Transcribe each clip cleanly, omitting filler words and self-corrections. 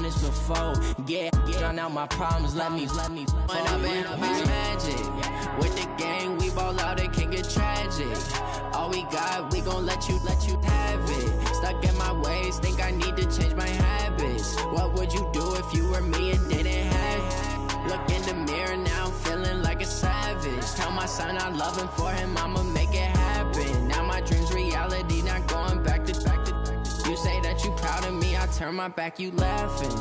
this before. Drown out my problems, let me. When I've been up is magic. With the gang, we ball out, it can get tragic. All we got, we gon' let you have it. Stuck in my ways, think I need to change my habits. What would you do if you were me and didn't have it? Look in the mirror, now I'm feeling like a savage. Tell my son I love him, for him I'ma make it happen. Now my dream's reality, not going back to. You say that you proud of me, I turn my back, you laughing.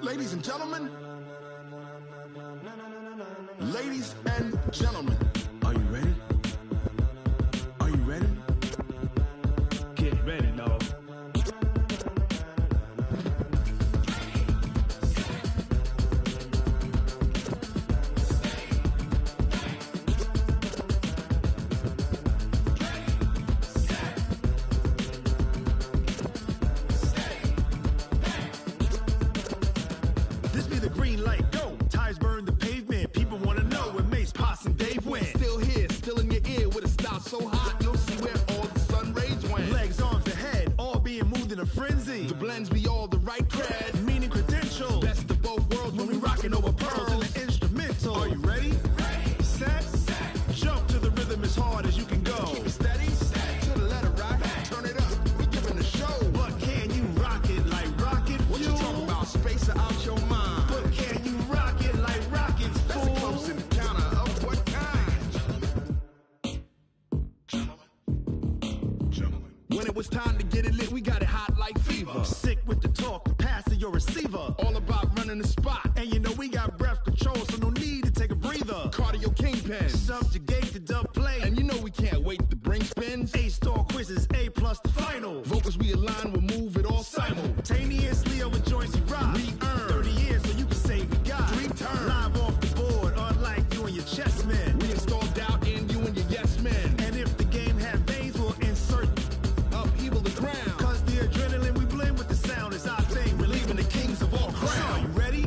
Ladies and gentlemen, ladies and gentlemen, are you ready? Are you ready? Get ready, dog. This be the green light, go. Tires burn the pavement. People wanna know when Mace, Posse, and Dave went. Still here, still in your ear with a style so hot, you'll see where all the sun rays went. Legs, arms, the head, all being moved in a frenzy. The blends be all the right cred, meaning credentials. Best of both worlds when we rockin' over pearls in the instrumental. Are you ready? Ready. Set. Jump to the rhythm as hard as you can go. Keep it steady. To the letter, right? Turn it up. We giving the show. But can you rock it like rocket fuel? What you talking about? Space out your mind. But can you rock it like rockets, fool? That's a close encounter of what kind? Gentlemen. When it was time to get it lit, we got it hot like fever. Sick with the talk, the pass to your receiver. All about running the spot. And you know we got breath control, so no need to take a breather. Cardio kingpin. Subjugate the dub play. And you know we can't wait to bring spins. A-star quizzes, A+ the final. Vocals we align, we'll move it all simultaneously over joints we rock. We earn 30 years so you can say we got 3 turns. Live off the board, unlike you and your chess men. We install doubt in you and your yes men. And if the game had veins, we'll insert upheaval the ground. Cause the adrenaline we blend with the sound is our thing. Relieving the kings of all crowns. Are you ready?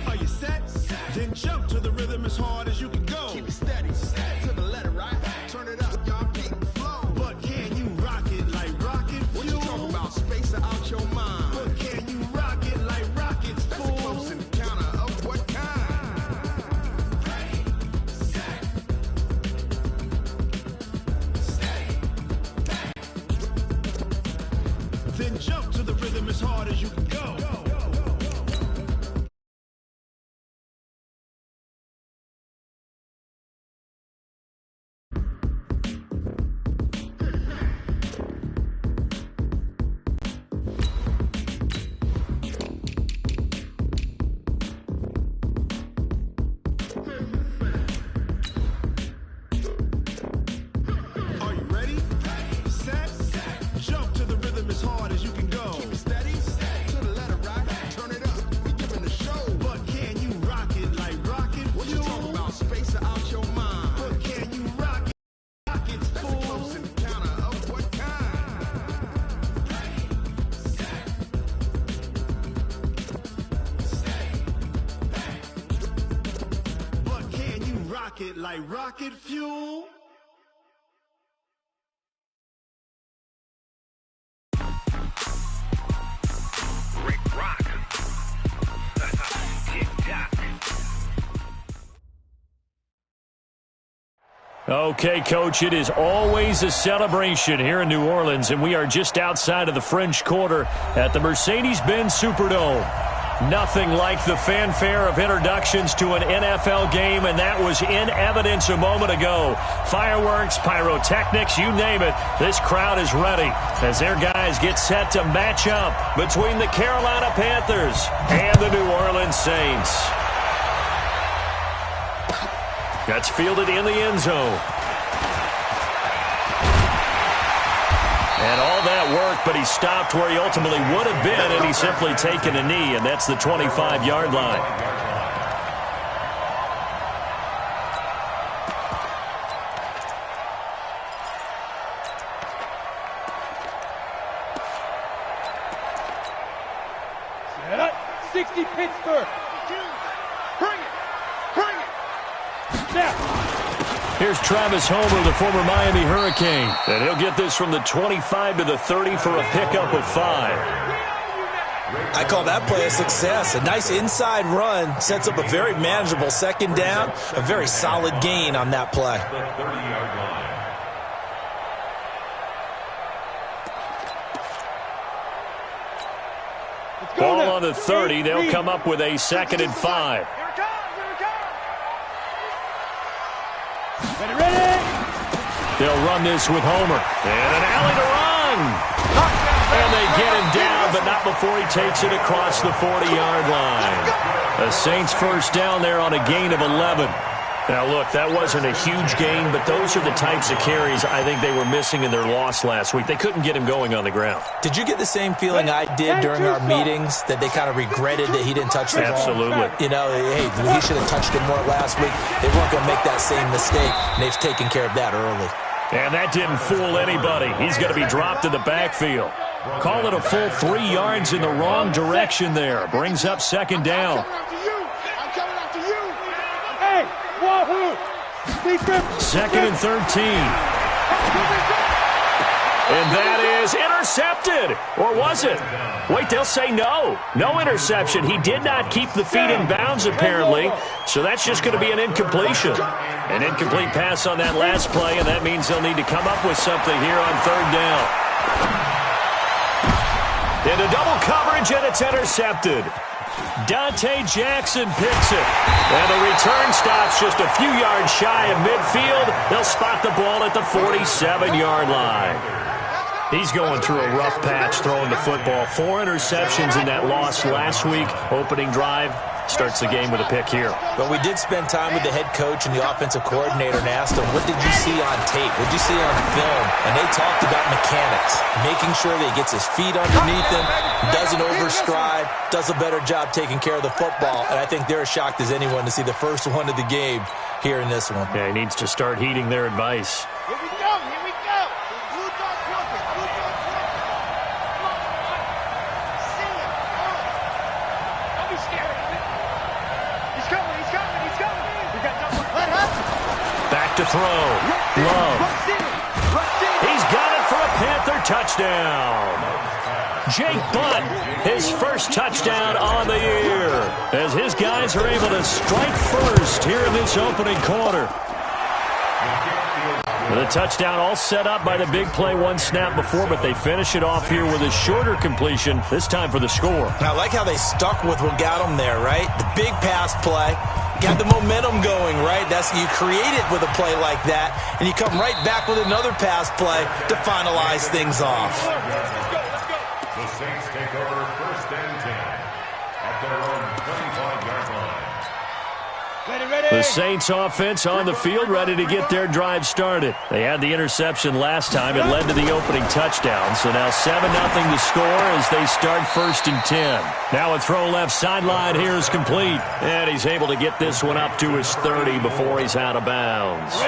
Are you set? Then jump to the rhythm as hard as you can go. Keep it steady. To the letter, right? Turn it up, y'all keep the flow. But can you rock it like rocket fuel? What you talking about? Space out your mind. But can you rock it like rockets, fool? That's a close encounter of what kind? Ready, set, steady, back. Then jump to the rhythm as hard as you can go. Are you ready? Set. Jump to the rhythm as hard as you can go. Keep it steady. To the letter, right? Turn it up. We giving the show. But can you rock it like rocket fuel? What you talking about? Space out your mind. But can you rock it like rockets, fool? That's a close encounter of what kind? Ready, set, steady, back. But can you rock it like rocket fuel? Rick Rock. Tick-tock. Okay, Coach, it is always a celebration here in New Orleans, and we are just outside of the French Quarter at the Mercedes-Benz Superdome. Nothing like the fanfare of introductions to an NFL game, and that was in evidence a moment ago. Fireworks, pyrotechnics, you name it. This crowd is ready as their guys get set to match up between the Carolina Panthers and the New Orleans Saints. That's fielded in the end zone. And all that work, but he stopped where he ultimately would have been, and he's simply taken a knee, and that's the 25-yard line. 60 Pittsburgh. Bring it. Bring it. Now. Here's Travis Homer, the former Miami Hurricane. And he'll get this from the 25 to the 30 for a pickup of 5. I call that play a success. A nice inside run sets up a very manageable second down. A very solid gain on that play. Ball on the 30. They'll come up with a 2nd and 5. Ready. They'll run this with Homer. And an alley to run. And they get him down, but not before he takes it across the 40-yard line. The Saints first down there on a gain of 11. Now, look, that wasn't a huge gain, but those are the types of carries I think they were missing in their loss last week. They couldn't get him going on the ground. Did you get the same feeling I did during our meetings, that they kind of regretted that he didn't touch the ball? Absolutely. You know, hey, he should have touched it more last week. They weren't going to make that same mistake, and they've taken care of that early. And that didn't fool anybody. He's going to be dropped in the backfield. Call it a full 3 yards in the wrong direction there. Brings up 2nd down. I'm coming after you. Hey, wahoo. 2nd and 13. And that is intercepted. Or was it? Wait, they'll say no. No interception. He did not keep the feet in bounds, apparently. So that's just going to be an incompletion. An incomplete pass on that last play, and that means they'll need to come up with something here on 3rd down. Into double coverage, and it's intercepted. Dante Jackson picks it. And the return stops just a few yards shy of midfield. They'll spot the ball at the 47-yard line. He's going through a rough patch throwing the football. 4 interceptions in that loss last week. Opening drive starts the game with a pick here. But we did spend time with the head coach and the offensive coordinator and asked him, what did you see on tape? What did you see on film? And they talked about mechanics, making sure that he gets his feet underneath him, doesn't overstride, does a better job taking care of the football. And I think they're as shocked as anyone to see the first one of the game here in this one. Yeah, he needs to start heeding their advice. Here we go. Here we go. Blue dog walking. Blue dog walking. Come on. See him. Don't be scared of it. He's coming. He's coming. He's coming. We got double. Let up. Back to throw. Love. He's got it for a Panther touchdown. Jake Butt, his first touchdown on the year, as his guys are able to strike first here in this opening quarter. The touchdown all set up by the big play one snap before, but they finish it off here with a shorter completion, this time for the score. I like how they stuck with what got them there, right? The big pass play, got the momentum going, right? You create it with a play like that, and you come right back with another pass play to finalize things off. The Saints take over 1st and 10 at their own 25-yard line. Ready. The Saints offense on the field, ready to get their drive started. They had the interception last time. It led to the opening touchdown. So now 7-0 the score as they start 1st and 10. Now a throw left sideline here is complete. And he's able to get this one up to his 30 before he's out of bounds.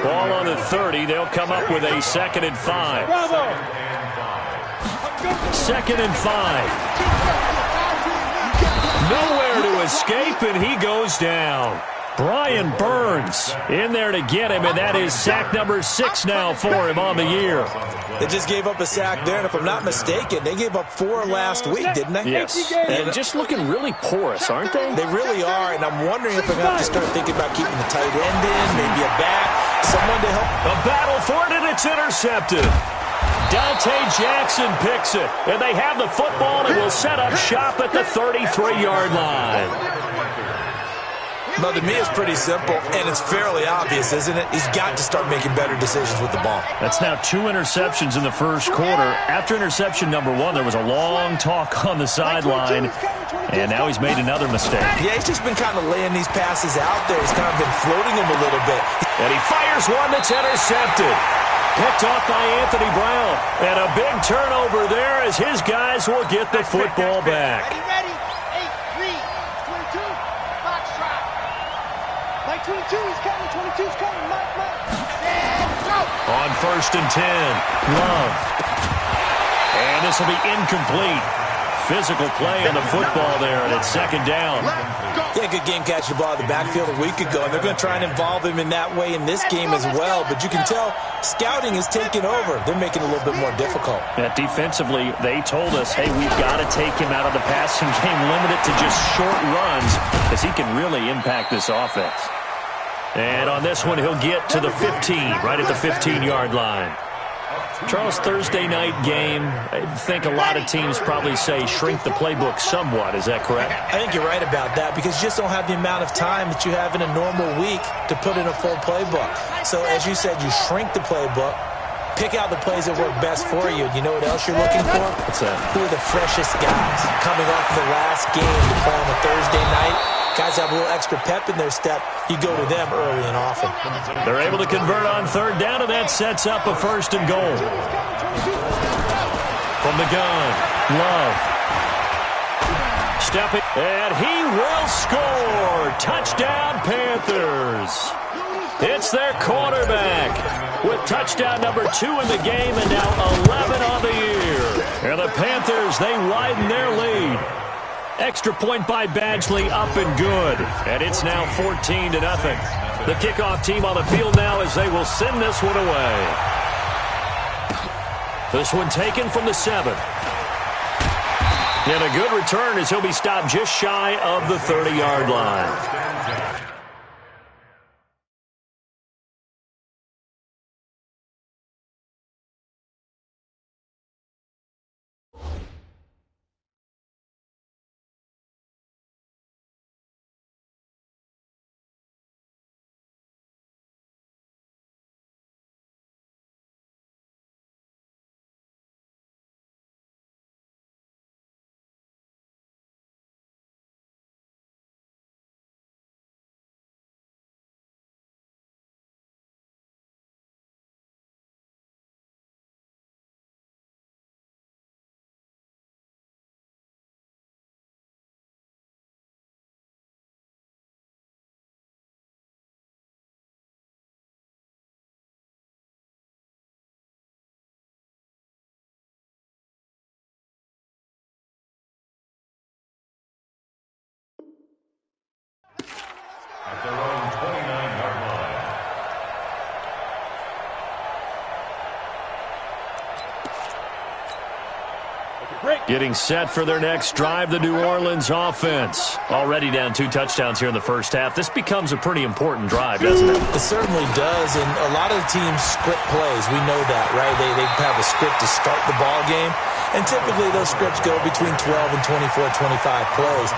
Ball on the 30. They'll come up with a 2nd and 5. Bravo. 2nd and 5. Nowhere to escape, and he goes down. Brian Burns in there to get him, and that is sack number 6 now for him on the year. They just gave up a sack there, and if I'm not mistaken, they gave up 4 last week, didn't they? Yes, and just looking really porous, aren't they? They really are, and I'm wondering if they're going to have to start thinking about keeping the tight end in, maybe a back, someone to help. A battle for it, and it's intercepted. Dante Jackson picks it, and they have the football and will set up shop at the 33-yard line. Well, to me, it's pretty simple, and it's fairly obvious, isn't it? He's got to start making better decisions with the ball. That's now 2 interceptions in the first quarter. After interception number 1, there was a long talk on the sideline, and now he's made another mistake. Yeah, he's just been kind of laying these passes out there. He's kind of been floating them a little bit. And he fires one that's intercepted. Picked off by Anthony Brown. And a big turnover there as his guys will get the football back. Ready. 8-3. 22. Box trap. Like 22, he's coming. 22's coming. Mike. And go. On 1st and 10. Love. And this will be incomplete. physical play on the football there, and it's second down. Yeah, good game catching the ball in the backfield a week ago, and they're going to try and involve him in that way in this game as well. But you can tell scouting is taking over. They're making it a little bit more difficult. Yeah, defensively, they told us, hey, we've got to take him out of the passing game, limit it to just short runs, because he can really impact this offense. And on this one, he'll get to the 15, right at the 15-yard line. Charles, Thursday night game, I think a lot of teams probably say shrink the playbook somewhat. Is that correct? I think you're right about that because you just don't have the amount of time that you have in a normal week to put in a full playbook. So, as you said, you shrink the playbook, pick out the plays that work best for you. You know what else you're looking for? What's that? Who are the freshest guys coming off the last game to play on a Thursday night? Guys have a little extra pep in their step. You go to them early and often. They're able to convert on third down, and that sets up a first and goal. From the gun, Love. Stepping, and he will score. Touchdown, Panthers. It's their quarterback with touchdown number 2 in the game and now 11 on the year. And the Panthers, they widen their lead. Extra point by Badgley, up and good. And it's now 14-0. The kickoff team on the field now as they will send this one away. This one taken from the 7. And a good return as he'll be stopped just shy of the 30-yard line. At their own 29-yard line. Getting set for their next drive, the New Orleans offense. Already down 2 touchdowns here in the first half. This becomes a pretty important drive, doesn't it? It certainly does, and a lot of the teams script plays. We know that, right? They have a script to start the ball game, and typically those scripts go between 12 and 24, 25 plays.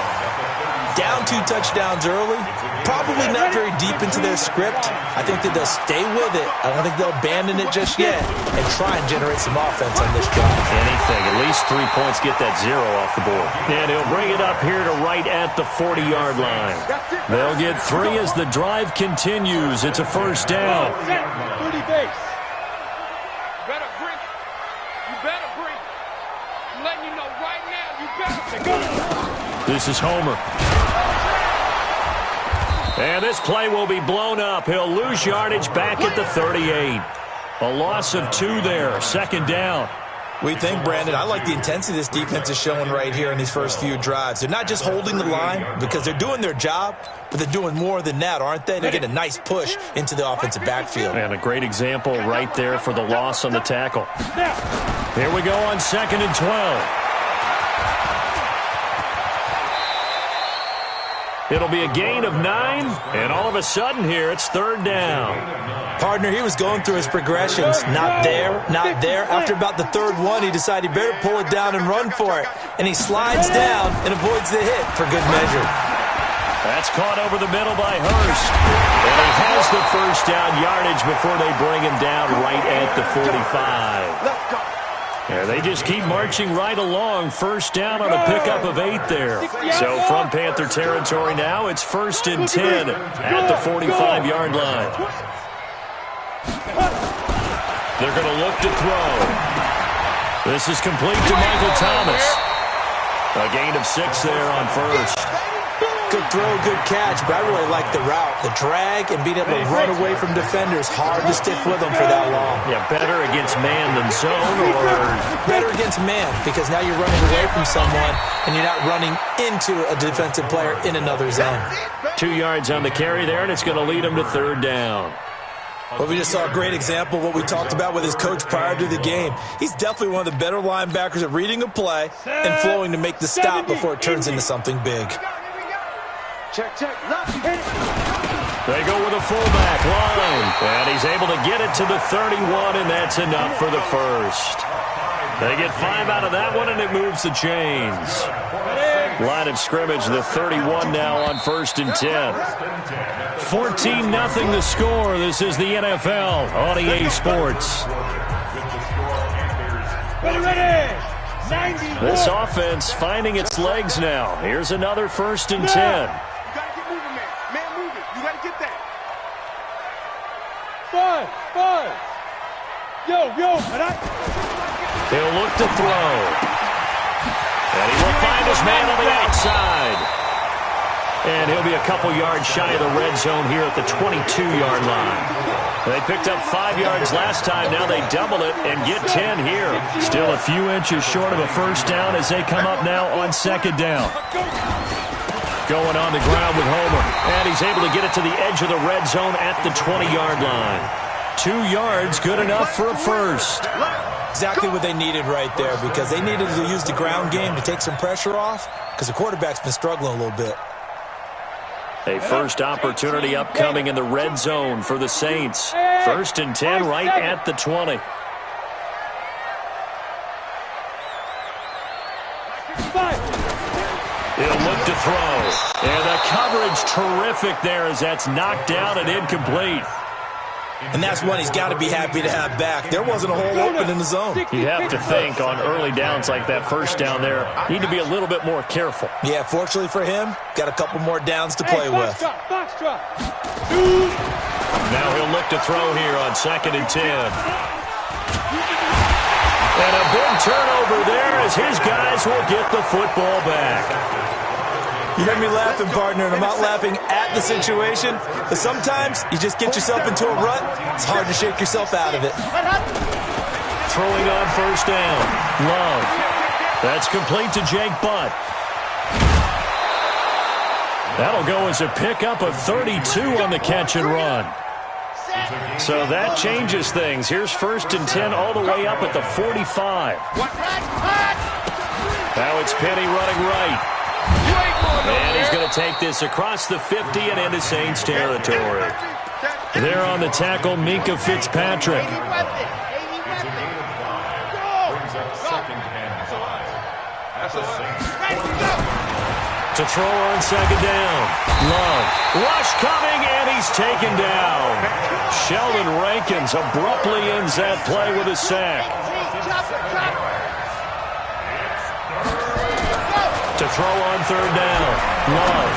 Down 2 touchdowns early, probably not very deep into their script. I think that they'll stay with it. I don't think they'll abandon it just yet and try and generate some offense on this drive. Anything, at least 3 points, get that 0 off the board. And he'll bring it up here to right at the 40-yard line. They'll get 3 as the drive continues. It's a first down. 30 base. You better bring it. You better bring it. I'm letting you know right now, you better go. This is Homer. And this play will be blown up. He'll lose yardage back at the 38. A loss of 2 there. Second down. We think, Brandon, I like the intensity this defense is showing right here in these first few drives. They're not just holding the line because they're doing their job, but they're doing more than that, aren't they? They're getting a nice push into the offensive backfield. And a great example right there for the loss on the tackle. Here we go on 2nd and 12. It'll be a gain of 9, and all of a sudden here, it's 3rd down. Partner, he was going through his progressions. Not there, not there. After about the 3rd one, he decided he better pull it down and run for it. And he slides down and avoids the hit for good measure. That's caught over the middle by Hurst. And he has the first down yardage before they bring him down right at the 45. Let's go. Yeah, they just keep marching right along. First down on a pickup of 8 there. So from Panther territory now, it's 1st and 10 at the 45-yard line. They're going to look to throw. This is complete to Michael Thomas. A gain of 6 there on first. good throw, good catch, but I really like the route. The drag and being able to run away from defenders, hard to stick with them for that long. Yeah, better against man than zone, or better against man, because now you're running away from someone and you're not running into a defensive player in another zone. 2 yards on the carry there, and it's going to lead him to third down. Well, we just saw a great example of what we talked about with his coach prior to the game. He's definitely one of the better linebackers at reading a play and flowing to make the stop before it turns into something big. Check. They go with a fullback line, and he's able to get it to the 31, and that's enough for the first. They get 5 out of that one, and it moves the chains. Line of scrimmage, the 31 now on 1st and 10. 14-0 the score. This is the NFL on EA Sports. Ready. This offense finding its legs now. Here's another 1st and 10. You got to get moving, man. Man, move it. You got to get that. 5. Yo. He'll look to throw. And he will find his man on the outside. And he'll be a couple yards shy of the red zone here at the 22-yard line. They picked up 5 yards last time. Now they double it and get 10 here. Still a few inches short of a first down as they come up now on 2nd down. Going on the ground with Homer. And he's able to get it to the edge of the red zone at the 20-yard line. 2 yards, good enough for a first. Exactly what they needed right there, because they needed to use the ground game to take some pressure off, because the quarterback's been struggling a little bit. A first opportunity upcoming in the red zone for the Saints. 1st and 10 right at the 20. He'll look to throw. And the coverage terrific there as that's knocked down and incomplete. And that's one he's got to be happy to have back. There wasn't a hole open in the zone. You'd have to think on early downs like that first down there, need to be a little bit more careful. Yeah, fortunately for him, got a couple more downs to play with. Box drop. Now he'll look to throw here on 2nd and 10. And a big turnover there as his guys will get the football back. You hear me laughing, partner, and I'm not laughing at the situation, but sometimes you just get yourself into a rut. It's hard to shake yourself out of it. Throwing on 1st down. Love. That's complete to Jake Butt. That'll go as a pickup of 32 on the catch and run. So that changes things. Here's 1st and 10 all the way up at the 45. Now it's Penny running right. And he's going to take this across the 50 and into Saints territory. There on the tackle, Minka Fitzpatrick. To throw on 2nd down. Love. Rush coming, and he's taken down. Sheldon Rankins abruptly ends that play with a sack. To throw on 3rd down. Love.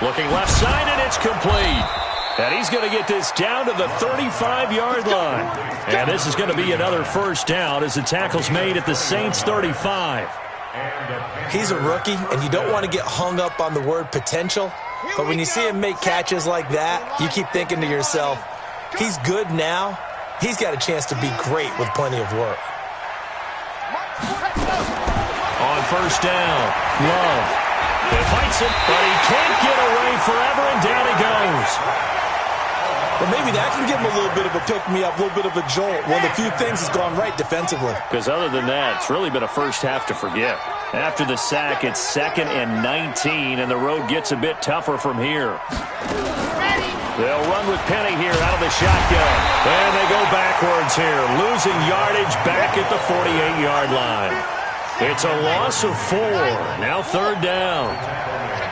Looking left side, and it's complete. And he's going to get this down to the 35-yard line. And this is going to be another first down as the tackle's made at the Saints 35. He's a rookie, and you don't want to get hung up on the word potential. But when you see him make catches like that, you keep thinking to yourself, he's good now. He's got a chance to be great with plenty of work. On 1st down, Love. He fights it, but he can't get away forever, and down he goes. Well, maybe that can give him a little bit of a pick-me-up, a little bit of a jolt. One of the few things has gone right defensively. Because other than that, it's really been a first half to forget. After the sack, it's 2nd and 19, and the road gets a bit tougher from here. They'll run with Penny here out of the shotgun. And they go backwards here, losing yardage back at the 48-yard line. It's a loss of 4. Now 3rd down.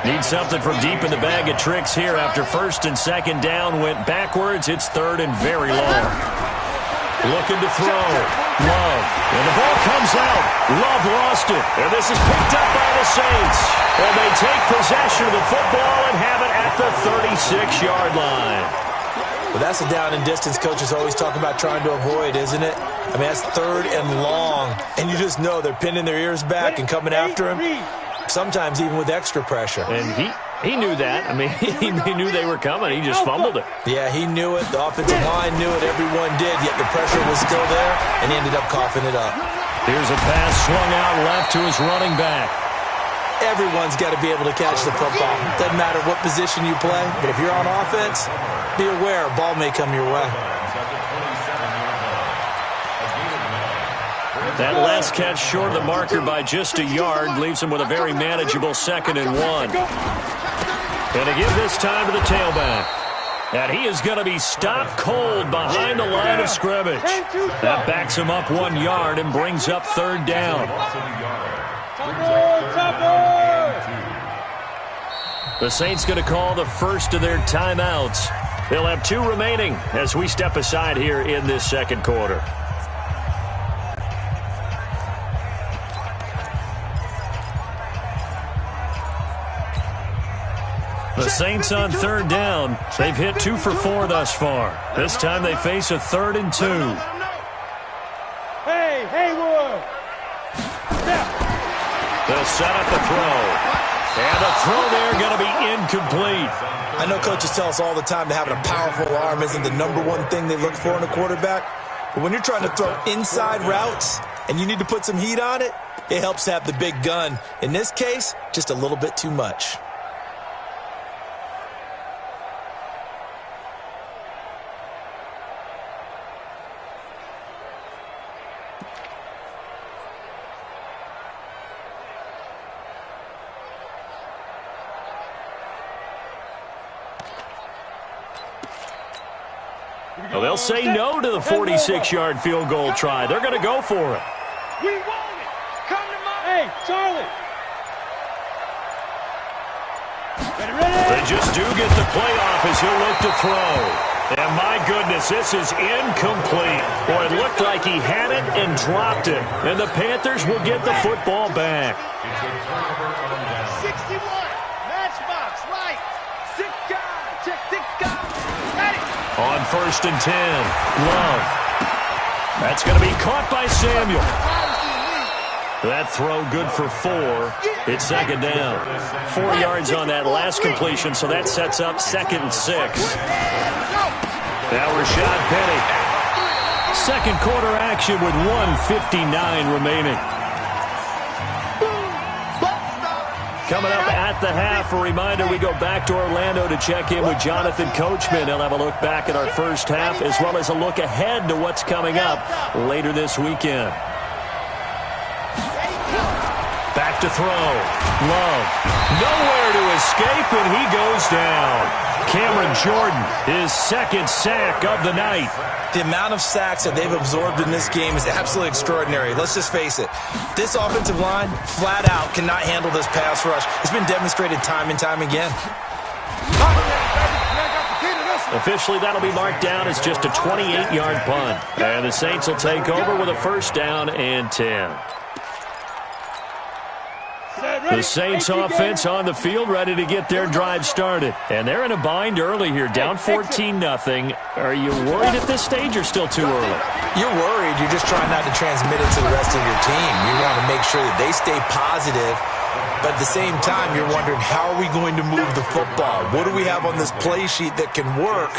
Need something from deep in the bag of tricks here after 1st and 2nd down went backwards. It's 3rd and very long. Looking to throw. Love. And the ball comes out. Love lost it. And this is picked up by the Saints. And they take possession of the football and have it at the 36-yard line. Well, that's a down and distance coaches always talk about trying to avoid, isn't it? I mean, that's 3rd and long. And you just know they're pinning their ears back and coming after him. sometimes even with extra pressure. And he knew that. I mean, he knew they were coming. He just fumbled it. Yeah, he knew it. The offensive line knew it. Everyone did, yet the pressure was still there, and he ended up coughing it up. Here's a pass swung out left to his running back. Everyone's got to be able to catch the football. Doesn't matter what position you play, but if you're on offense, be aware a ball may come your way. That last catch short of the marker by just a yard leaves him with a very manageable 2nd and 1. And to give this time to the tailback. And he is going to be stopped cold behind the line of scrimmage. That backs him up 1 yard and brings up 3rd down. The Saints going to call the first of their timeouts. They'll have 2 remaining as we step aside here in this 2nd quarter. The Saints on 3rd down. They've hit 2 for 4 thus far. This time they face a 3rd and 2. Hey, Haywood! They'll set up the throw. And the throw there going to be incomplete. I know coaches tell us all the time that having a powerful arm isn't the #1 thing they look for in a quarterback. But when you're trying to throw inside routes and you need to put some heat on it, it helps to have the big gun. In this case, just a little bit too much. Well, they'll say no to the 46-yard field goal try. They're going to go for it. We want it! Come to my... Hey, Charlie! Ready? They just do get the play off as he'll look to throw. And my goodness, this is incomplete. Boy, it looked like he had it and dropped it. And the Panthers will get the football back. 61! Matchbox, right! 6 guys! Check 6 guys! Ready! On 1st and 10, Love. That's going to be caught by Samuel. That throw good for 4. It's 2nd down. 4 yards on that last completion, so that sets up 2nd and 6. Now Rashad Penny. 2nd quarter action with 1:59 remaining. Coming up at the half, a reminder, we go back to Orlando to check in with Jonathan Coachman. He'll have a look back at our first half as well as a look ahead to what's coming up later this weekend. Back to throw. Love. Nowhere to escape, and he goes down. Cameron Jordan, his 2nd sack of the night. The amount of sacks that they've absorbed in this game is absolutely extraordinary. Let's just face it. This offensive line, flat out, cannot handle this pass rush. It's been demonstrated time and time again. Officially, that'll be marked down as just a 28-yard punt. And the Saints will take over with a 1st down and 10. The Saints offense on the field, ready to get their drive started. And they're in a bind early here, down 14-0. Are you worried at this stage or still too early? You're worried. You're just trying not to transmit it to the rest of your team. You want to make sure that they stay positive. But at the same time, you're wondering, how are we going to move the football? What do we have on this play sheet that can work?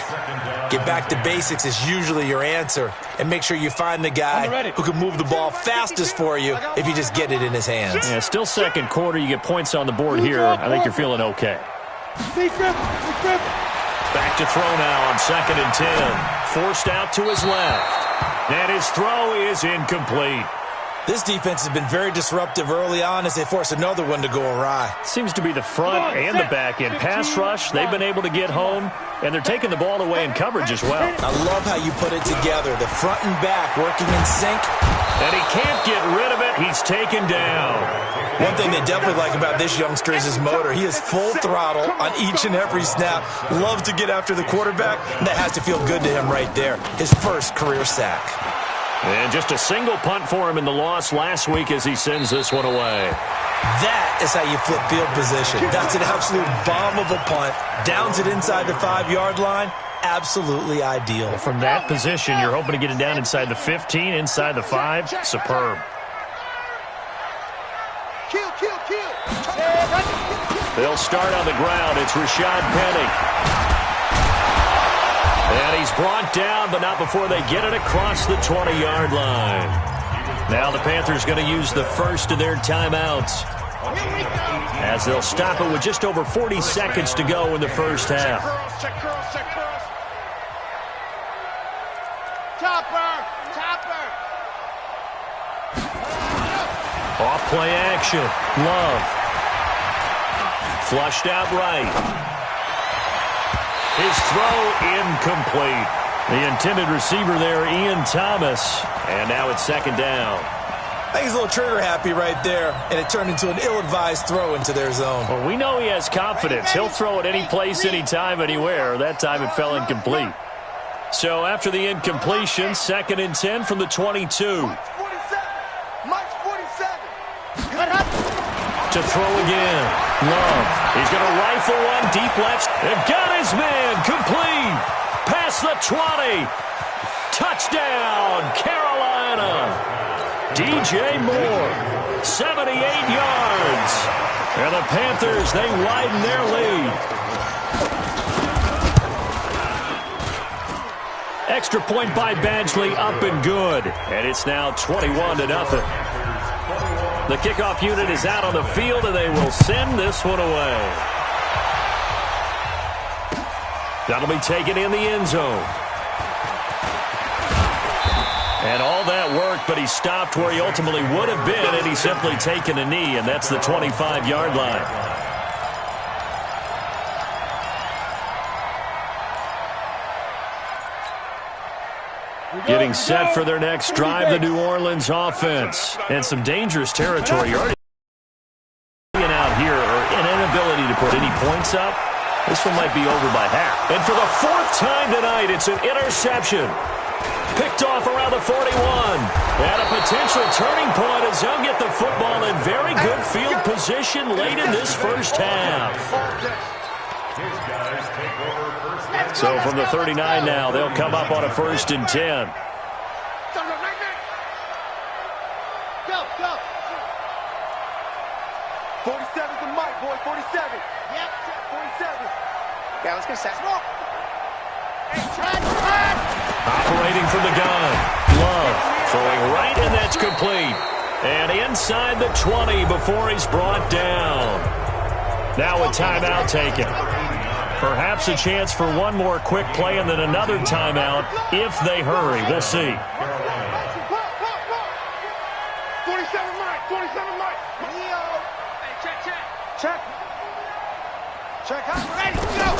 Get back to basics is usually your answer. And make sure you find the guy who can move the ball fastest for you if you just get it in his hands. Yeah, still 2nd quarter. You get points on the board here. I think you're feeling okay. Back to throw now on 2nd and 10. Forced out to his left. And his throw is incomplete. This defense has been very disruptive early on as they force another one to go awry. Seems to be the front and the back end. Pass rush, they've been able to get home, and they're taking the ball away in coverage as well. I love how you put it together. The front and back working in sync. And he can't get rid of it. He's taken down. One thing they definitely like about this youngster is his motor. He is full throttle on each and every snap. Loves to get after the quarterback, and that has to feel good to him right there. His 1st career sack. And just a single punt for him in the loss last week as he sends this one away. That is how you flip field position. That's an absolute bomb of a punt. Downs it inside the 5-yard line. Absolutely ideal. From that position, you're hoping to get it down inside the 15, inside the 5. Superb. Kill. They'll start on the ground. It's Rashad Penny. And he's brought down, but not before they get it across the 20-yard line. Now the Panthers going to use the first of their timeouts, as they'll stop it with just over 40 seconds to go in the first half. Check curls. Topper. Off play action. Love. Flushed out right. His throw incomplete. The intended receiver there, Ian Thomas. And now it's second down. I think he's a little trigger happy right there, and it turned into an ill-advised throw into their zone. Well, we know he has confidence. He'll throw it any place, anytime, anywhere. That time it fell incomplete. So after the incompletion, 2nd and 10 from the 22. Mike's 47. To throw again. Love. He's going to rifle one deep left. And got his man. Complete. Past the 20. Touchdown, Carolina. DJ Moore, 78 yards. And the Panthers, they widen their lead. Extra point by Badgley, up and good. And it's now 21-0. The kickoff unit is out on the field, and they will send this one away. That'll be taken in the end zone. And all that work, but he stopped where he ultimately would have been, and he's simply taken a knee, and that's the 25-yard line. Getting set for their next drive, the New Orleans offense. And some dangerous territory already out here, or an inability to put any points up. This one might be over by half. And for the 4th time tonight, it's an interception. Picked off around the 41. And a potential turning point as they'll get the football in very good field position late in this first half. So from the 39 now, they'll come up on a 1st and 10. Go. 47's the mic, boy. 47. Yep, 47. Yeah, let's go, Seth. Operating from the gun. Love throwing right, and that's complete. And inside the 20 before he's brought down. Now a timeout taken. Perhaps a chance for one more quick play and then another timeout if they hurry. We'll see. 47 Mike. Check. Ready, go.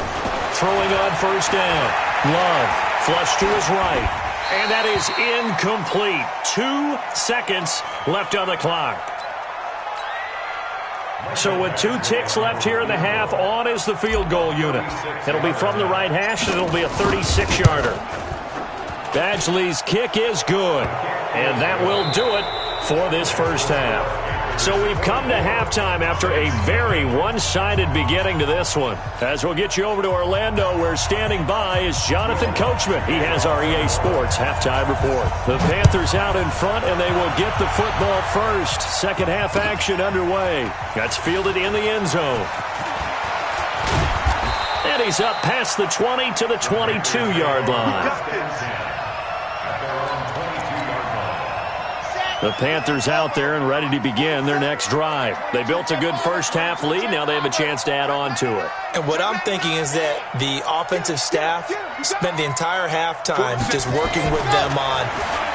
Throwing on 1st down. Love. Flush to his right. And that is incomplete. 2 seconds left on the clock. So with 2 ticks left here in the half, on is the field goal unit. It'll be from the right hash, and it'll be a 36-yarder. Badgley's kick is good. And that will do it for this first half. So we've come to halftime after a very one-sided beginning to this one. As we'll get you over to Orlando, where standing by is Jonathan Coachman. He has our EA Sports halftime report. The Panthers out in front, and they will get the football first. Second half action underway. That's fielded in the end zone. And he's up past the 20 to the 22-yard line. The Panthers out there and ready to begin their next drive. They built a good first half lead. Now they have a chance to add on to it. And what I'm thinking is that the offensive staff spent the entire halftime just working with them on,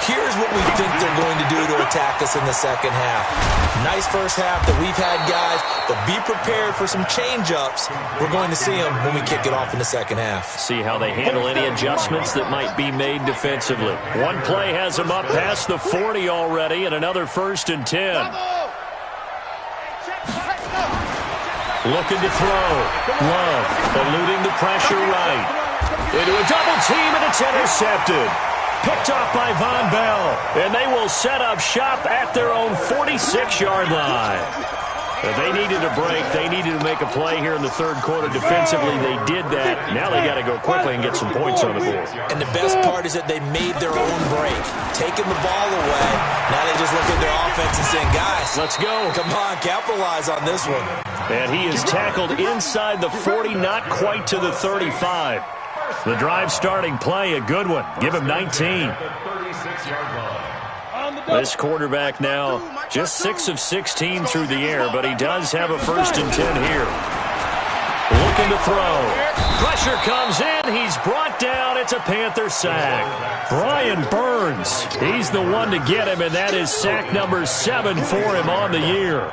here's what we think they're going to do to attack us in the second half. Nice first half that we've had, guys, but be prepared for some change-ups. We're going to see them when we kick it off in the second half. See how they handle any adjustments that might be made defensively. One play has them up past the 40 already, and another 1st and 10. Looking to throw. Love eluding the pressure right. Into a double team, and it's intercepted. Picked off by Von Bell. And they will set up shop at their own 46-yard line. They needed a break. They needed to make a play here in the third quarter. Defensively, they did that. Now they got to go quickly and get some points on the board. And the best part is that they made their own break, taking the ball away. Now they just look at their offense and saying, guys, let's go. Come on, capitalize on this one. And he is tackled inside the 40, not quite to the 35. The drive starting play, a good one. Give him 19. This quarterback now just 6 of 16 through the air, but he does have a 1st and 10 here. Looking to throw. Pressure comes in. He's brought down. It's a Panther sack. Brian Burns, he's the one to get him, and that is sack number 7 for him on the year.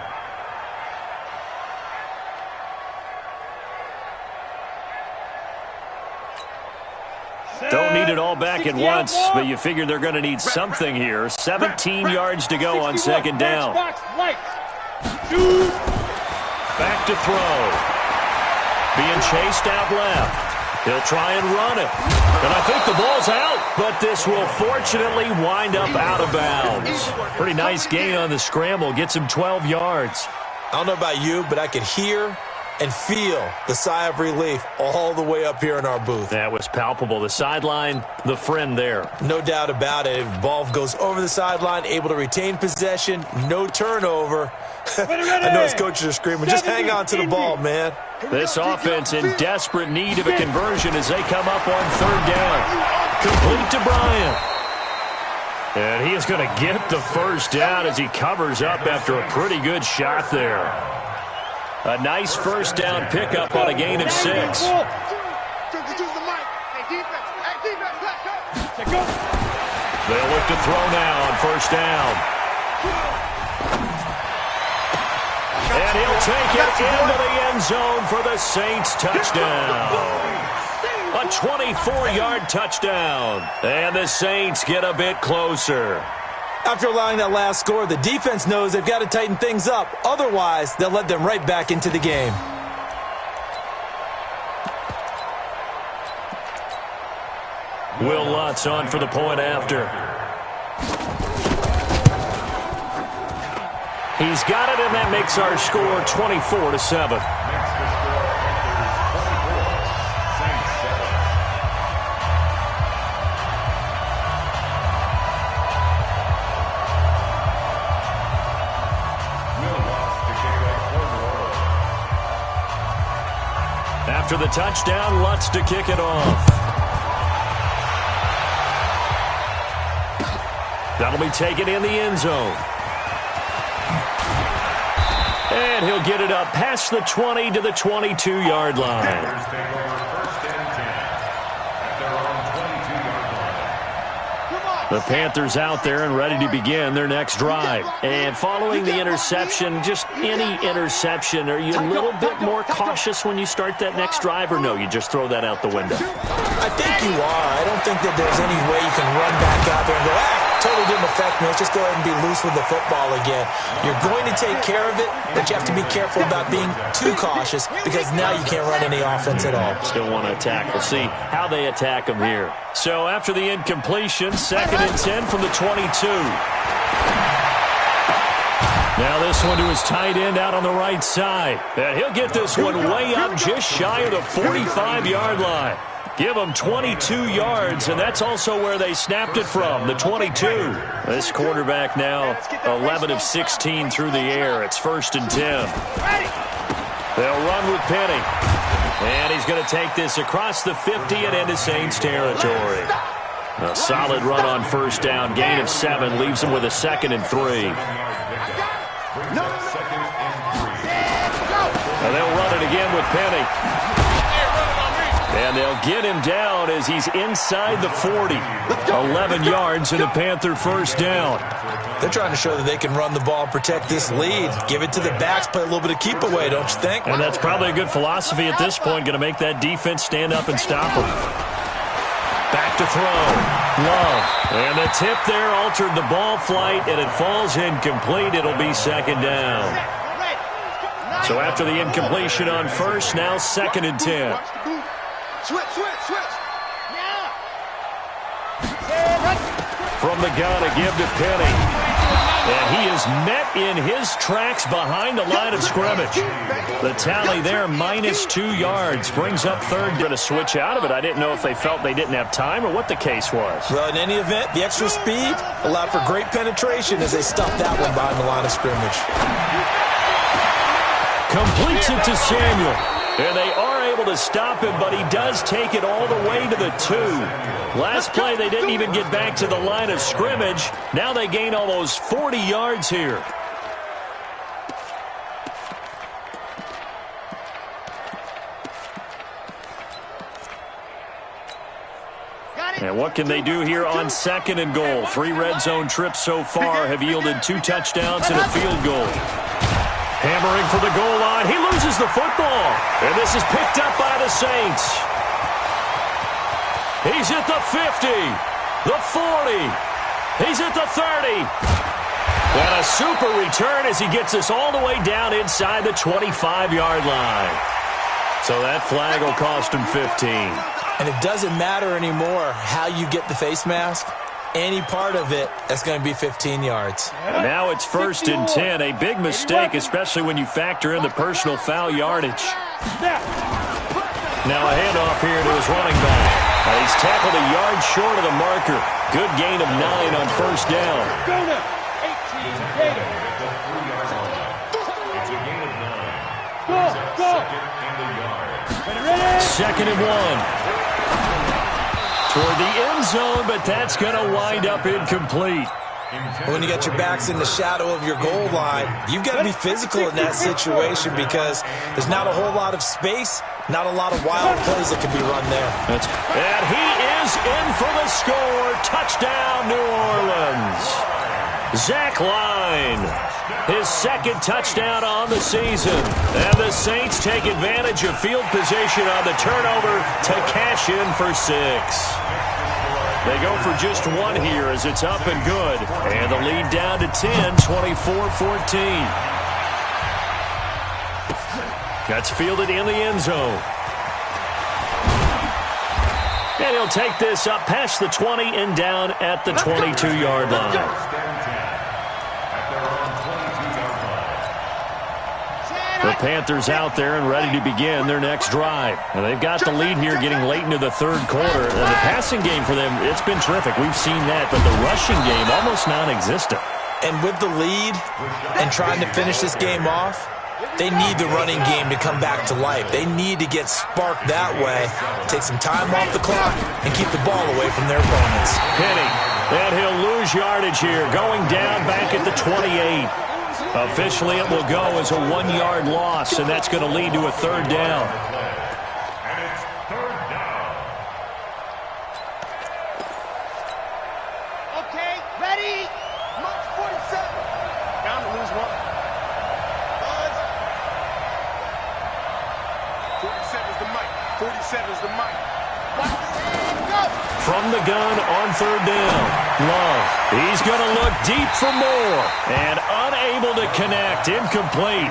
Don't need it all back at once, but you figure they're going to need something here. 17 yards to go on 2nd down. Back to throw. Being chased out left. He'll try and run it. And I think the ball's out, but this will fortunately wind up out of bounds. Pretty nice gain on the scramble. Gets him 12 yards. I don't know about you, but I could hear and feel the sigh of relief all the way up here in our booth. That was palpable. The sideline, the friend there. No doubt about it. If the ball goes over the sideline, able to retain possession, no turnover. I know his coaches are screaming, just hang on to the ball, man. This offense in desperate need of a conversion as they come up on 3rd down. Complete to Bryant. And he is going to get the 1st down as he covers up after a pretty good shot there. A nice 1st down pickup on a gain of 6. They'll look to throw now on 1st down. And he'll take it into the end zone for the Saints touchdown. A 24-yard touchdown. And the Saints get a bit closer. After allowing that last score, the defense knows they've got to tighten things up. Otherwise, they'll let them right back into the game. Will Lutz on for the point after. He's got it, and that makes our score 24-7. After the touchdown, Lutz to kick it off. That'll be taken in the end zone. And he'll get it up past the 20 to the 22-yard line. The Panthers out there and ready to begin their next drive. And following the interception, just any interception, are you a little bit more cautious when you start that next drive, or no, you just throw that out the window? I think you are. I don't think that there's any way you can run back out there and go, totally didn't affect me. Let's just go ahead and be loose with the football again. You're going to take care of it, but you have to be careful about being too cautious because now you can't run any offense at all. Still want to attack. We'll see how they attack them here. So after the incompletion, 2nd and 10 from the 22. Now this one to his tight end out on the right side. And he'll get this one way up just shy of the 45-yard line. Give them 22 yards, and that's also where they snapped it from, the 22. This quarterback now 11 of 16 through the air. It's 1st and 10. They'll run with Penny. And he's going to take this across the 50 and into Saints territory. A solid run on 1st down. Gain of 7 leaves him with a 2nd and 3. And they'll run it again with Penny. And they'll get him down as he's inside the 40. 11 yards and a Panther 1st down. They're trying to show that they can run the ball, protect this lead. Give it to the backs, play a little bit of keep away, don't you think? And that's probably a good philosophy at this point. Going to make that defense stand up and stop them. Back to throw. Love. And the tip there altered the ball flight, and it falls incomplete. It'll be 2nd down. So after the incompletion on 1st, now 2nd and 10. Switch. From the gun, a give to Penny. And he is met in his tracks behind the line of scrimmage. The tally there, -2 yards, brings up third. Going to switch out of it. I didn't know if they felt they didn't have time or what the case was. Well, in any event, the extra speed allowed for great penetration as they stuffed that one behind the line of scrimmage. Completes it to Samuel. And they are able to stop him, but he does take it all the way to the 2. Last play, they didn't even get back to the line of scrimmage. Now they gain almost 40 yards here. And what can they do here on 2nd and goal? 3 red zone trips so far have yielded 2 touchdowns and a field goal. Hammering for the goal line. He loses the football. And this is picked up by the Saints. He's at the 50, the 40. He's at the 30. And a super return as he gets us all the way down inside the 25-yard line. So that flag will cost him 15. And it doesn't matter anymore how you get the face mask. Any part of it, that's going to be 15 yards. And now it's 1st and 10. A big mistake, especially when you factor in the personal foul yardage. Now a handoff here to his running back. He's tackled a yard short of the marker. Good gain of 9 on 1st down. Go now. 18. Go. 2nd and 1. Toward the end zone, but that's going to wind up incomplete. When you got your backs in the shadow of your goal line, you've got to be physical in that situation because there's not a whole lot of space, not a lot of wild plays that can be run there. And he is in for the score. Touchdown, New Orleans. Zach Line, his 2nd touchdown on the season. And the Saints take advantage of field position on the turnover to cash in for 6. They go for just 1 here as it's up and good. And the lead down to 10, 24-14. That's fielded in the end zone. And he'll take this up past the 20 and down at the 22-yard line. The Panthers out there and ready to begin their next drive. And they've got the lead here getting late into the 3rd quarter. And the passing game for them, it's been terrific. We've seen that, but the rushing game almost non-existent. And with the lead and trying to finish this game off, they need the running game to come back to life. They need to get sparked that way, take some time off the clock, and keep the ball away from their opponents. Penny, and he'll lose yardage here, going down back at the 28. Officially, it will go as a 1-yard loss, and that's going to lead to a 3rd down. And it's 3rd down. Okay, ready. March 47. Down to lose 1. Buzz. 47's the mic. 47's the mic. Go. From the gun on 3rd down. Love. He's going to look deep for more. And unable to connect. Incomplete.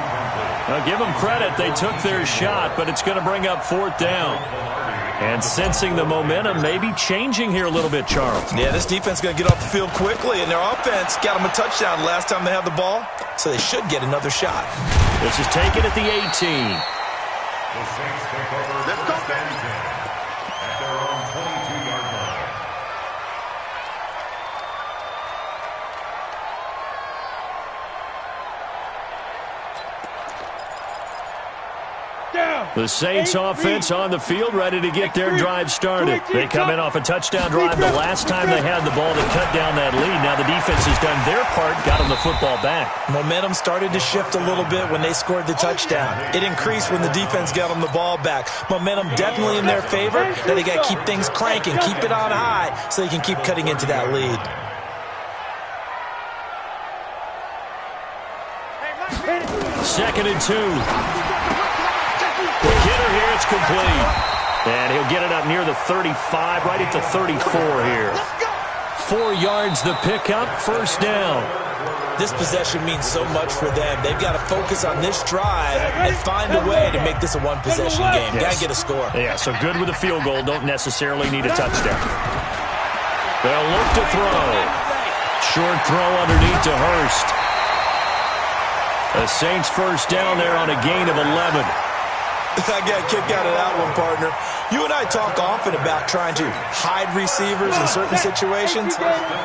Now give them credit. They took their shot, but it's going to bring up 4th down. And sensing the momentum maybe changing here a little bit, Charles. Yeah, this defense is going to get off the field quickly, and their offense got them a touchdown last time they had the ball, so they should get another shot. This is taken at the 18. The Saints take over 1st and 10 at their own 22-yard line. The Saints offense on the field ready to get their drive started. They come in off a touchdown drive the last time they had the ball to cut down that lead. Now the defense has done their part, got them the football back. Momentum started to shift a little bit when they scored the touchdown. It increased when the defense got them the ball back. Momentum definitely in their favor. Now they got to keep things cranking, keep it on high so they can keep cutting into that lead. 2nd and 2. The hitter here, it's complete. And he'll get it up near the 35, right at the 34 here. 4 yards the pickup, 1st down. This possession means so much for them. They've got to focus on this drive and find a way to make this a one-possession game. Got to get a score. Yeah, so good with a field goal. Don't necessarily need a touchdown. They'll look to throw. short throw underneath to Hurst. The Saints first down there on a gain of 11. I got a kick out of that one, partner. You and I talk often about trying to hide receivers in certain situations,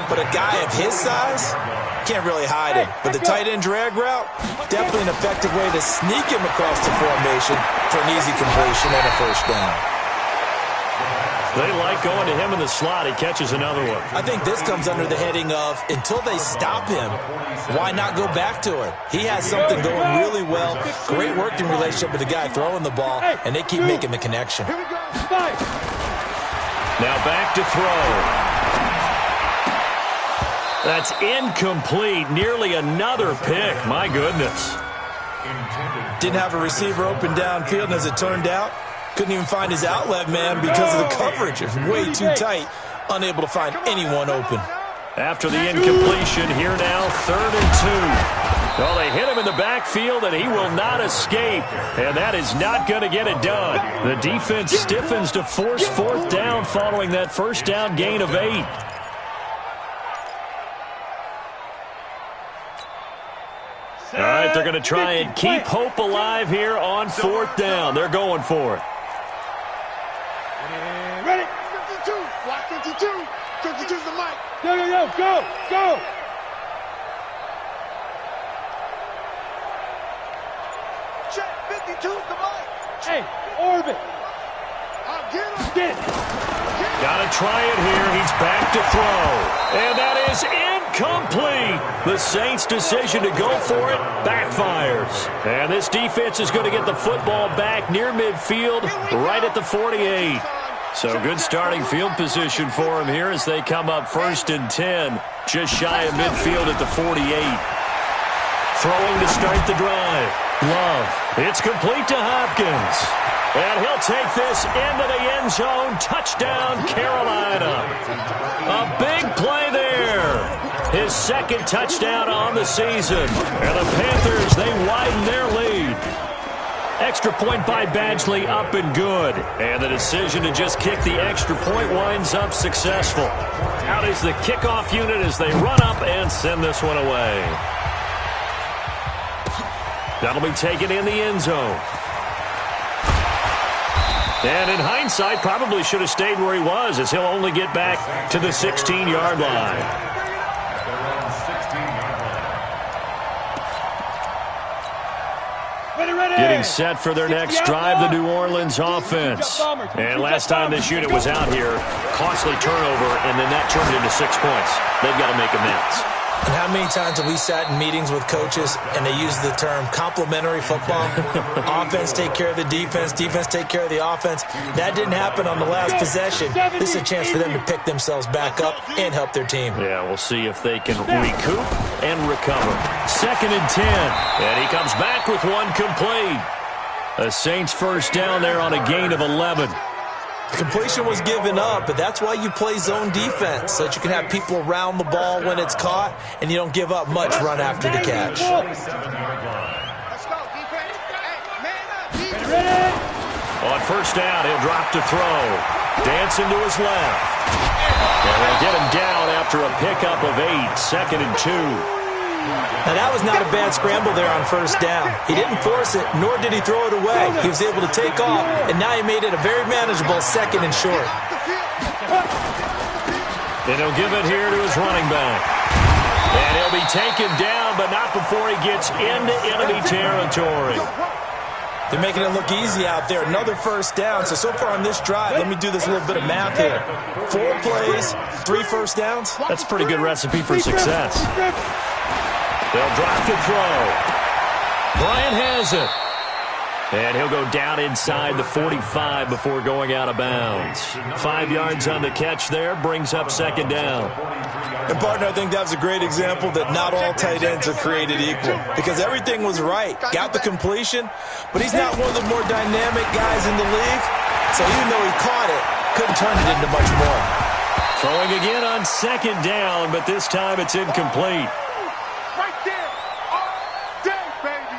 but a guy of his size can't really hide him. But the tight end drag route, definitely an effective way to sneak him across the formation for an easy completion and a first down. They like going to him in the slot. He catches another one. I think this comes under the heading of, until they stop him, why not go back to it? He has something going really well. Great working relationship with the guy throwing the ball, and they keep making the connection. Now back to throw. That's incomplete. Nearly another pick. My goodness. Didn't have a receiver open downfield, and as it turned out, couldn't even find his outlet man because of the coverage. It was way too tight. Unable to find anyone open. After the incompletion, here now, 3rd and 2. Well, they hit him in the backfield, and he will not escape. And that is not going to get it done. The defense stiffens to force 4th down following that first down gain of 8. All right, they're going to try and keep hope alive here on 4th down. They're going for it. Ready? 52. Watch 52. 52's the mic. Go. Check. 52's the mic. Hey, orbit. I'll get him. Get it. Got to try it here. He's back to throw. And that is incomplete. The Saints' decision to go for it backfires. And this defense is going to get the football back near midfield, right at the 48. So good starting field position for him here as they come up 1st and 10, just shy of midfield at the 48. Throwing to start the drive. Love. It's complete to Hopkins. And he'll take this into the end zone. Touchdown, Carolina. A big play there. His 2nd touchdown on the season. And the Panthers, they widen their lead. Extra point by Badgley, up and good. And the decision to just kick the extra point winds up successful. Out is the kickoff unit as they run up and send this one away. That'll be taken in the end zone. And in hindsight, probably should have stayed where he was, as he'll only get back to the 16-yard line. Getting set for their next drive, the New Orleans offense. And last time this unit was out here, costly turnover, and then that turned into 6 points. They've got to make amends. And how many times have we sat in meetings with coaches and they use the term complementary football? Offense take care of the defense, defense take care of the offense. That didn't happen on the last possession. This is a chance for them to pick themselves back up and help their team. Yeah, we'll see if they can recoup and recover. 2nd and 10, and he comes back with one complete. The Saints first down there on a gain of 11. Completion was given up, but that's why you play zone defense, so that you can have people around the ball when it's caught, and you don't give up much run after the catch. Let's go, defense. Hey, man up. On first down, he'll drop to throw. Dancing to his left. And they'll get him down after a pickup of 8, 2nd and 2. Now, that was not a bad scramble there on first down. He didn't force it, nor did he throw it away. He was able to take off, and now he made it a very manageable 2nd and short. And he'll give it here to his running back. And he'll be taken down, but not before he gets into enemy territory. They're making it look easy out there. Another first down. So far on this drive, let me do this little bit of math here. 4 plays, 3 first downs. That's a pretty good recipe for success. They'll drop to throw. Bryant has it. And he'll go down inside the 45 before going out of bounds. 5 yards on the catch there, brings up 2nd down. And, partner, I think that was a great example that not all tight ends are created equal, because everything was right. Got the completion, but he's not one of the more dynamic guys in the league. So even though he caught it, couldn't turn it into much more. Throwing again on 2nd down, but this time it's incomplete. Right there. All day, baby.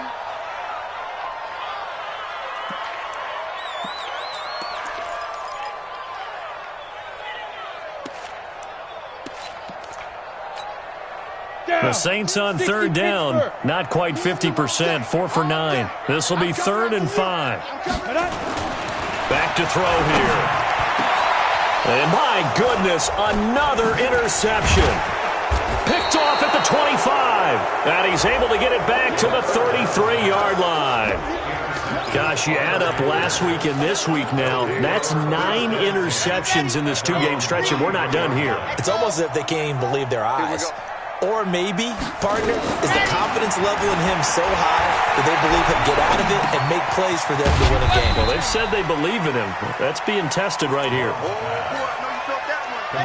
The Saints on third down, not quite 50%, 4 for 9. This will be 3rd and 5. Back to throw here. And my goodness, another interception. Picked off at the 25. And he's able to get it back to the 33-yard line. Gosh, you add up last week and this week now, that's 9 interceptions in this 2-game stretch, and we're not done here. It's almost as if they can't even believe their eyes. Or maybe, partner, is the confidence level in him so high that they believe he'll get out of it and make plays for them to win a game. Well, they've said they believe in him. That's being tested right here.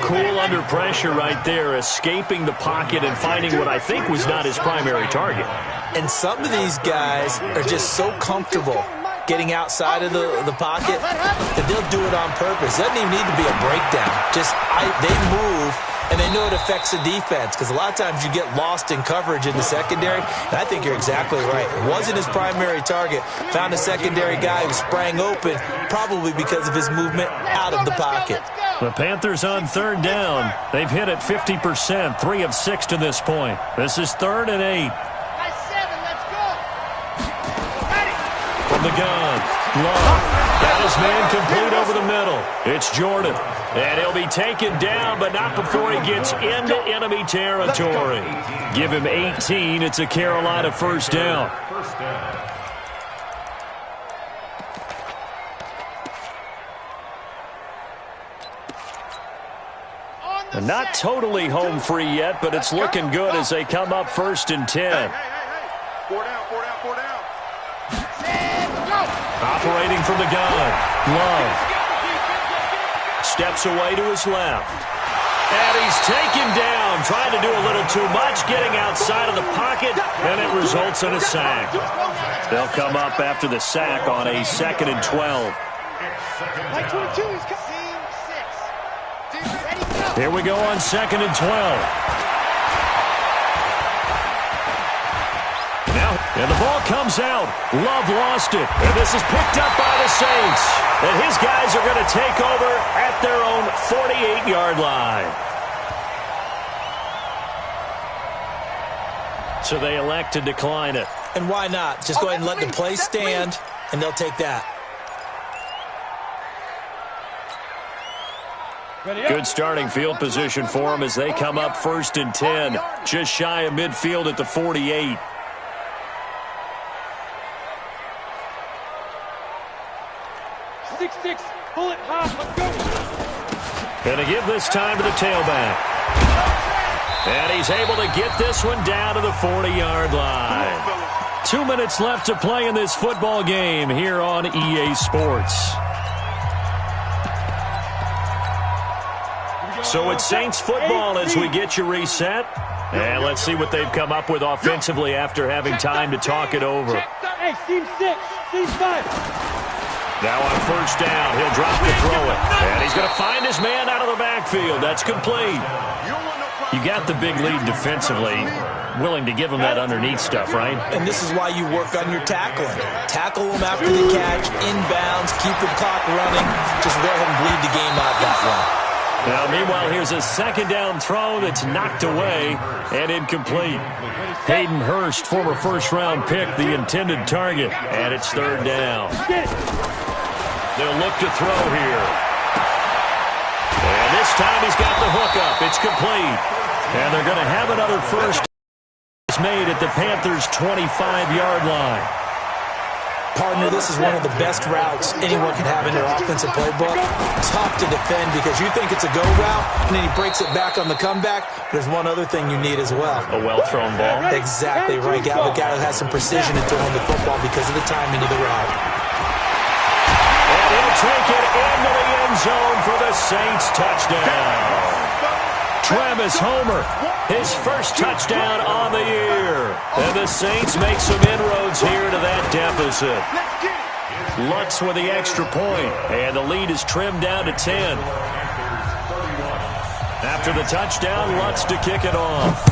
Cool under pressure right there, escaping the pocket and finding what I think was not his primary target. And some of these guys are just so comfortable getting outside of the pocket that they'll do it on purpose. It doesn't even need to be a breakdown. They move, and they know it affects the defense, because a lot of times you get lost in coverage in the secondary, and I think you're exactly right. It wasn't his primary target. Found a secondary guy who sprang open, probably because of his movement out of the pocket. The Panthers on third down. They've hit it 50%, 3 of 6 to this point. This is 3rd and 8. From the gun, Love. Got his man complete over the middle. It's Jordan. And he'll be taken down, but not before he gets into enemy territory. Give him 18. It's a Carolina first down. And not totally home free yet, but it's looking good as they come up 1st and 10. Four down. Operating from the gun, Love. Steps away to his left. And he's taken down, trying to do a little too much, getting outside of the pocket, and it results in a sack. They'll come up after the sack on a 2nd and 12. Here we go on 2nd and 12. And the ball comes out. Love lost it. And this is picked up by the Saints. And his guys are going to take over at their own 48-yard line. So they elect to decline it. And why not? Just go ahead and let the play stand, and they'll take that. Good starting field position for them as they come up 1st and 10. Just shy of midfield at the 48. Pull it hard. Let's go. Going to give this time to the tailback. And he's able to get this one down to the 40-yard line. 2 minutes left to play in this football game here on EA Sports. So it's Saints football as we get you reset. And let's see what they've come up with offensively after having time to talk it over. Hey, seam 6, seam 5. Now on 1st down, he'll drop to throw it. And he's going to find his man out of the backfield. That's complete. You got the big lead defensively. Willing to give him that underneath stuff, right? And this is why you work on your tackling. Tackle him after the catch, inbounds, keep the clock running. Just go ahead and bleed the game out that way. Now, meanwhile, here's a 2nd down throw that's knocked away and incomplete. Hayden Hurst, former first-round pick, the intended target. And it's 3rd down. They'll look to throw here. And this time he's got the hookup. It's complete. And they're going to have another first made at the Panthers' 25-yard line. Partner, this is one of the best routes anyone can have in their offensive playbook. Tough to defend because you think it's a go route, and then he breaks it back on the comeback. There's one other thing you need as well. A well-thrown ball. Exactly right. A guy who has some precision in throwing the football because of the timing of the route. And he'll take it into the end zone for the Saints touchdown. Travis Homer, his first touchdown on the year. And the Saints make some inroads here to that deficit. Lutz with the extra point, and the lead is trimmed down to 10. After the touchdown, Lutz to kick it off.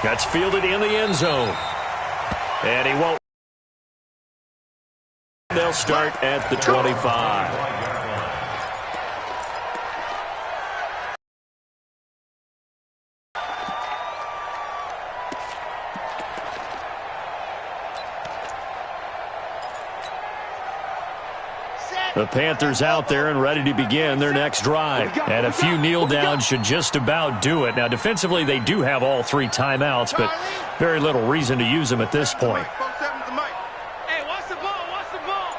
That's fielded in the end zone. And he won't. They'll start at the 25. The Panthers out there and ready to begin their next drive. And a few kneel downs should just about do it. Now, defensively, they do have all 3 timeouts, but very little reason to use them at this point. Hey, watch the ball, watch the ball.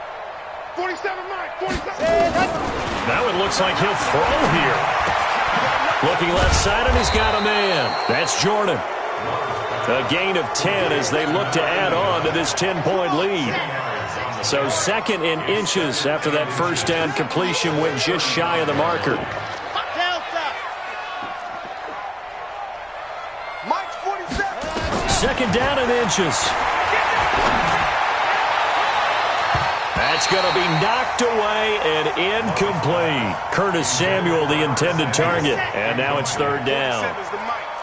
47 Mike, 47. Now it looks like he'll throw here. Looking left side, and he's got a man. That's Jordan. A gain of 10 as they look to add on to this 10-point lead. So second in inches after that first down completion went just shy of the marker. Second down in inches. That's going to be knocked away and incomplete. Curtis Samuel, the intended target. And now it's third down.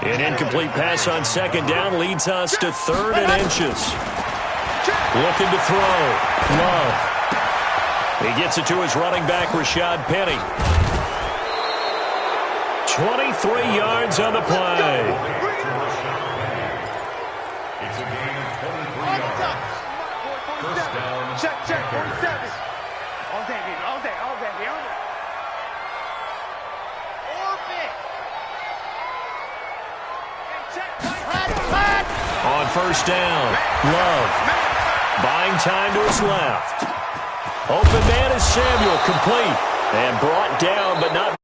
An incomplete pass on second down leads us to third and inches. Looking to throw. Love. He gets it to his running back, Rashad Penny. 23 yards on the play. It's a gain of 23 yards. First down. Check, 47. All day, baby, all day, all day, all day. Orbit. On first down, Love. Buying time to his left. Open man is Samuel, complete. And brought down, but not